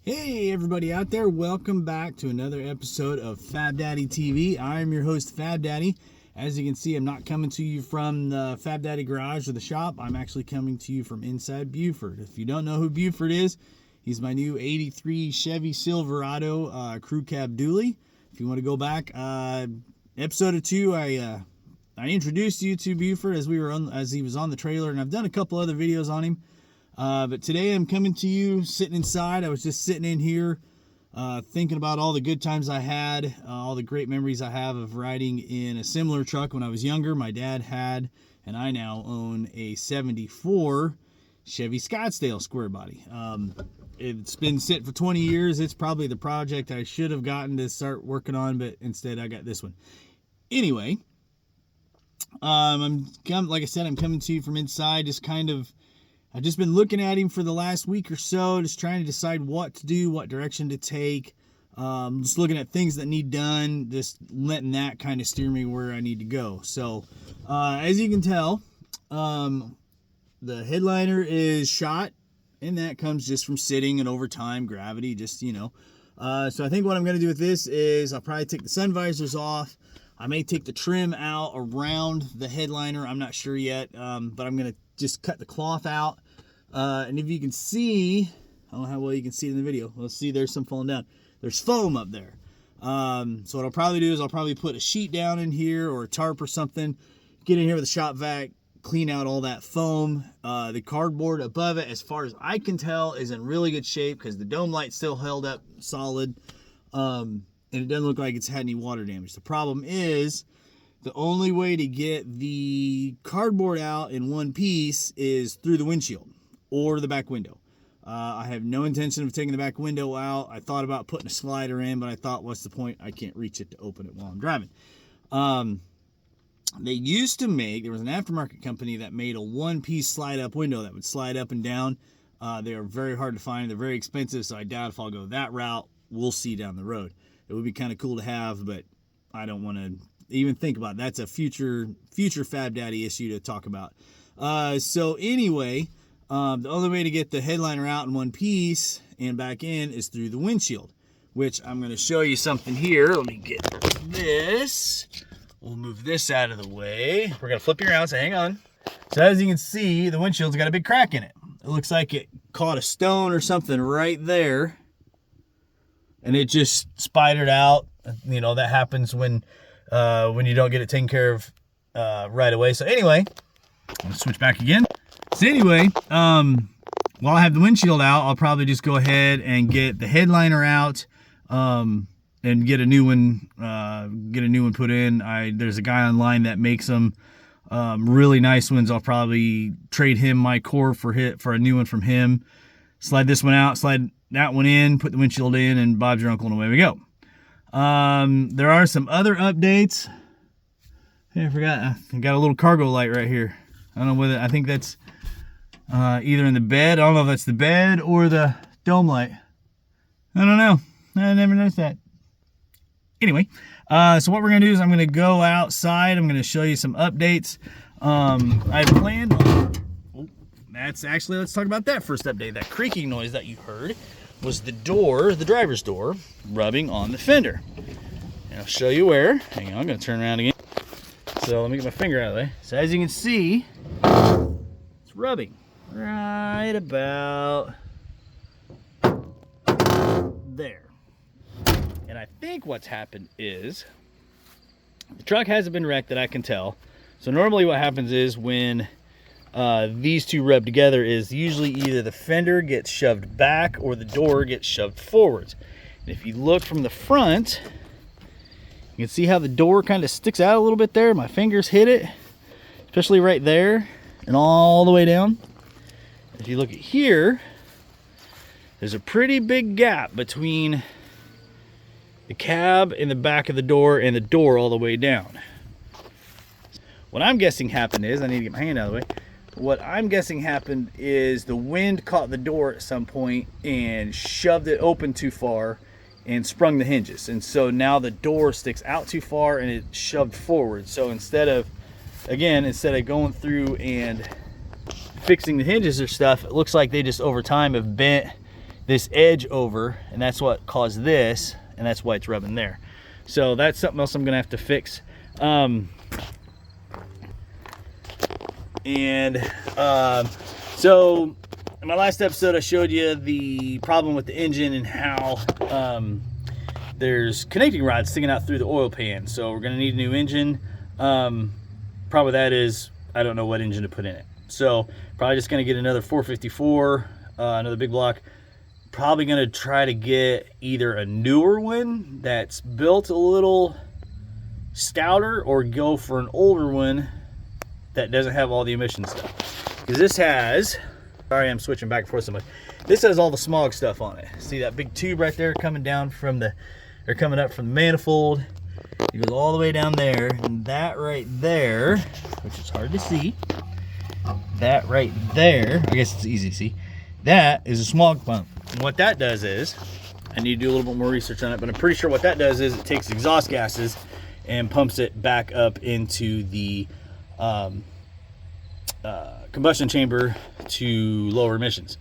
Hey everybody out there, welcome back to another episode of Fab Daddy TV. I'm your host Fab Daddy. As you can see, I'm not coming to you from the Fab Daddy garage or the shop. I'm actually coming to you from inside Buford. If you don't know who Buford is, he's my new 83 Chevy Silverado crew cab dually. If you want to go back, episode or two, I introduced you to Buford as he was on the trailer, and I've done a couple other videos on him. But today I'm coming to you sitting inside. I was just sitting in here thinking about all the good times I had, all the great memories I have of riding in a similar truck when I was younger. My dad had, and I now own, a 74 Chevy Scottsdale square body. It's been sitting for 20 years. It's probably the project I should have gotten to start working on, but instead I got this one. Anyway, like I said, I'm coming to you from inside, I've just been looking at him for the last week or so, just trying to decide what to do, what direction to take. Just looking at things that need done, just letting that kind of steer me where I need to go. So, as you can tell, the headliner is shot, and that comes just from sitting and over time, gravity, just, you know. So I think what I'm going to do with this is I'll probably take the sun visors off. I may take the trim out around the headliner. I'm not sure yet, but I'm going to just cut the cloth out. And if you can see, I don't know how well you can see it in the video. Let's see, there's some falling down. There's foam up there. So what I'll probably do is I'll probably put a sheet down in here or a tarp or something, get in here with a shop vac, clean out all that foam. The cardboard above it, as far as I can tell, is in really good shape because the dome light's still held up solid. And it doesn't look like it's had any water damage. The problem is the only way to get the cardboard out in one piece is through the windshield or the back window. I have no intention of taking the back window out. I thought about putting a slider in, but I thought, what's the point? I can't reach it to open it while I'm driving. They used to make, there was an aftermarket company that made a one-piece slide-up window that would slide up and down. They are very hard to find. They're very expensive, so I doubt if I'll go that route. We'll see down the road. It would be kind of cool to have, but I don't want to even think about it. That's a future Fab Daddy issue to talk about. So anyway, the only way to get the headliner out in one piece and back in is through the windshield, which I'm going to show you something here. Let me get this. We'll move this out of the way. We're going to flip you around, so hang on. So as you can see, the windshield's got a big crack in it. It looks like it caught a stone or something right there, and it just spidered out. You know, that happens when you don't get it taken care of right away. So anyway, I'll switch back again. So anyway, while I have the windshield out, I'll probably just go ahead and get the headliner out and get a new one put in. There's a guy online that makes them really nice ones. I'll probably trade him my core for a new one from him. Slide this one out, slide that one in, put the windshield in, and Bob's your uncle, and away we go. There are some other updates. Hey, I forgot. I got a little cargo light right here. I don't know whether, I think that's either in the bed. I don't know if that's the bed or the dome light. I don't know. I never noticed that. Anyway, so what we're going to do is I'm going to go outside. I'm going to show you some updates. I planned on... That's actually, let's talk about that first update. That creaking noise that you heard was the door, the driver's door, rubbing on the fender. And I'll show you where. Hang on, I'm going to turn around again. So let me get my finger out of the way. So as you can see, it's rubbing right about there. And I think what's happened is the truck hasn't been wrecked that I can tell. So normally what happens is when these two rub together is usually either the fender gets shoved back or the door gets shoved forwards. And if you look from the front, you can see how the door kind of sticks out a little bit there. My fingers hit it, especially right there and all the way down. If you look at here, there's a pretty big gap between the cab and the back of the door and the door all the way down. What I'm guessing happened is, I need to get my hand out of the way. What I'm guessing happened is the wind caught the door at some point and shoved it open too far and sprung the hinges. And so now the door sticks out too far and it shoved forward. So instead of going through and fixing the hinges or stuff, it looks like they just over time have bent this edge over, and that's what caused this, and that's why it's rubbing there. So that's something else I'm gonna have to fix. So in my last episode, I showed you the problem with the engine and how there's connecting rods sticking out through the oil pan. So we're gonna need a new engine. Problem with that is I don't know what engine to put in it. So probably just gonna get another 454, another big block. Probably gonna try to get either a newer one that's built a little stouter, or go for an older one that doesn't have all the emission stuff. Because this has, sorry I'm switching back and forth so much. This has all the smog stuff on it. See that big tube right there coming down from the, or coming up from the manifold? It goes all the way down there, and that right there, which is hard to see, that right there, I guess it's easy to see, that is a smog pump. And what that does is, I need to do a little bit more research on it, but I'm pretty sure what that does is it takes exhaust gases and pumps it back up into the combustion chamber to lower emissions,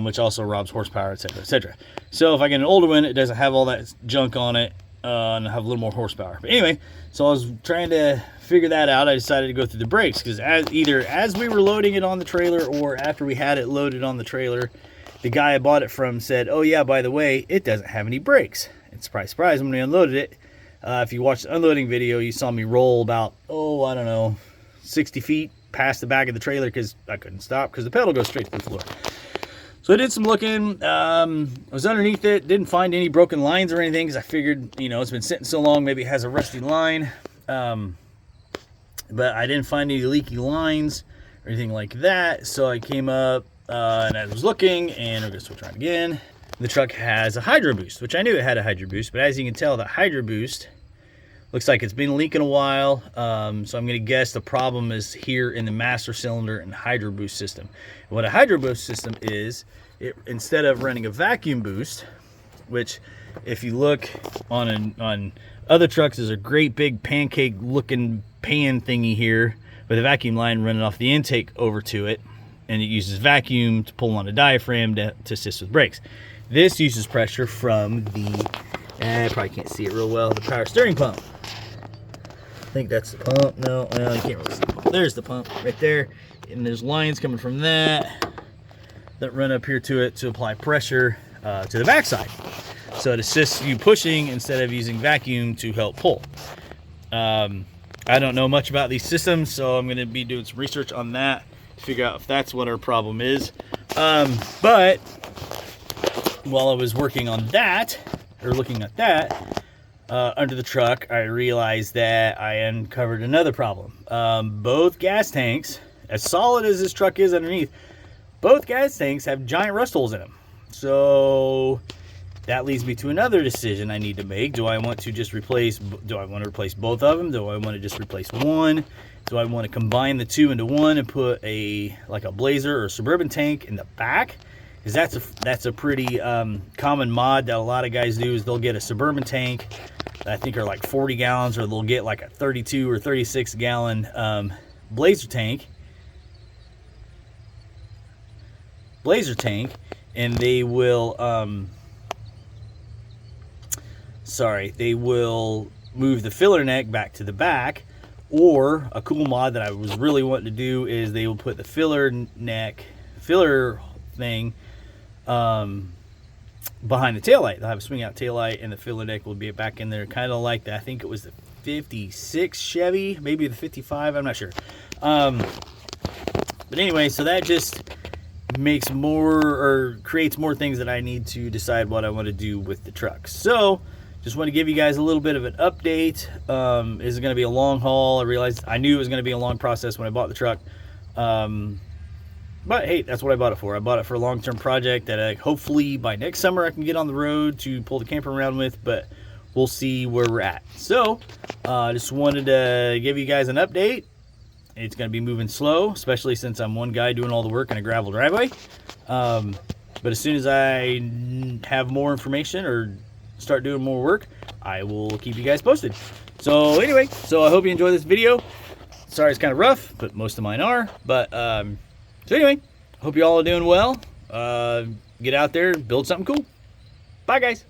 which also robs horsepower, etc., etc. So if I get an older one, it doesn't have all that junk on it, and have a little more horsepower. But anyway, so I was trying to figure that out. I decided to go through the brakes, because either as we were loading it on the trailer or after we had it loaded on the trailer, the guy I bought it from said, oh yeah, by the way, it doesn't have any brakes. And surprise, surprise, when we unloaded it, if you watched the unloading video, you saw me roll about, I don't know, 60 feet past the back of the trailer, because I couldn't stop because the pedal goes straight to the floor. So I did some looking. I was underneath it, didn't find any broken lines or anything, because I figured, it's been sitting so long, maybe it has a rusty line. But I didn't find any leaky lines or anything like that. So I came up and I was looking, and we're gonna switch around again. The truck has a hydro boost, which I knew it had a hydro boost, but as you can tell, the hydro boost looks like it's been leaking a while. So I'm gonna guess the problem is here in the master cylinder and hydro boost system. And what a hydro boost system is, instead of running a vacuum boost, which if you look on other trucks, there's a great big pancake looking pan thingy here with a vacuum line running off the intake over to it, and it uses vacuum to pull on a diaphragm to assist with brakes. This uses pressure from the, I probably can't see it real well, the power steering pump. I think that's the pump. No, you can't really see the pump. There's the pump right there, and there's lines coming from that run up here to it to apply pressure to the backside. So it assists you pushing instead of using vacuum to help pull. I don't know much about these systems, so I'm going to be doing some research on that to figure out if that's what our problem is. But while I was working on that, or looking at that, under the truck, I realized that I uncovered another problem. Both gas tanks, as solid as this truck is underneath, both gas tanks have giant rust holes in them. So that leads me to another decision I need to make. Do I want to just replace, do I want to replace both of them? Do I want to just replace one? Do I want to combine the two into one and put like a Blazer or Suburban tank in the back? Because that's a pretty common mod that a lot of guys do, is they'll get a Suburban tank that I think are like 40 gallons, or they'll get like a 32 or 36 gallon Blazer tank, and they will they will move the filler neck back to the back. Or a cool mod that I was really wanting to do is they will put the filler thing behind the taillight. They'll have a swing out taillight, and the filler neck will be back in there, kind of like that. I think it was the 56 Chevy, maybe the 55, I'm not sure. But anyway, so that just makes more, or creates more things that I need to decide what I want to do with the truck. So just want to give you guys a little bit of an update. Is it going to be a long haul? I knew it was going to be a long process when I bought the truck. But hey, that's what I bought it for. I bought it for a long-term project that hopefully by next summer I can get on the road to pull the camper around with, but we'll see where we're at. So just wanted to give you guys an update. It's going to be moving slow, especially since I'm one guy doing all the work in a gravel driveway. But as soon as I have more information or start doing more work, I will keep you guys posted. So anyway, I hope you enjoy this video. Sorry it's kind of rough, but most of mine are. But so anyway, hope you all are doing well. get out there and build something cool. Bye, guys.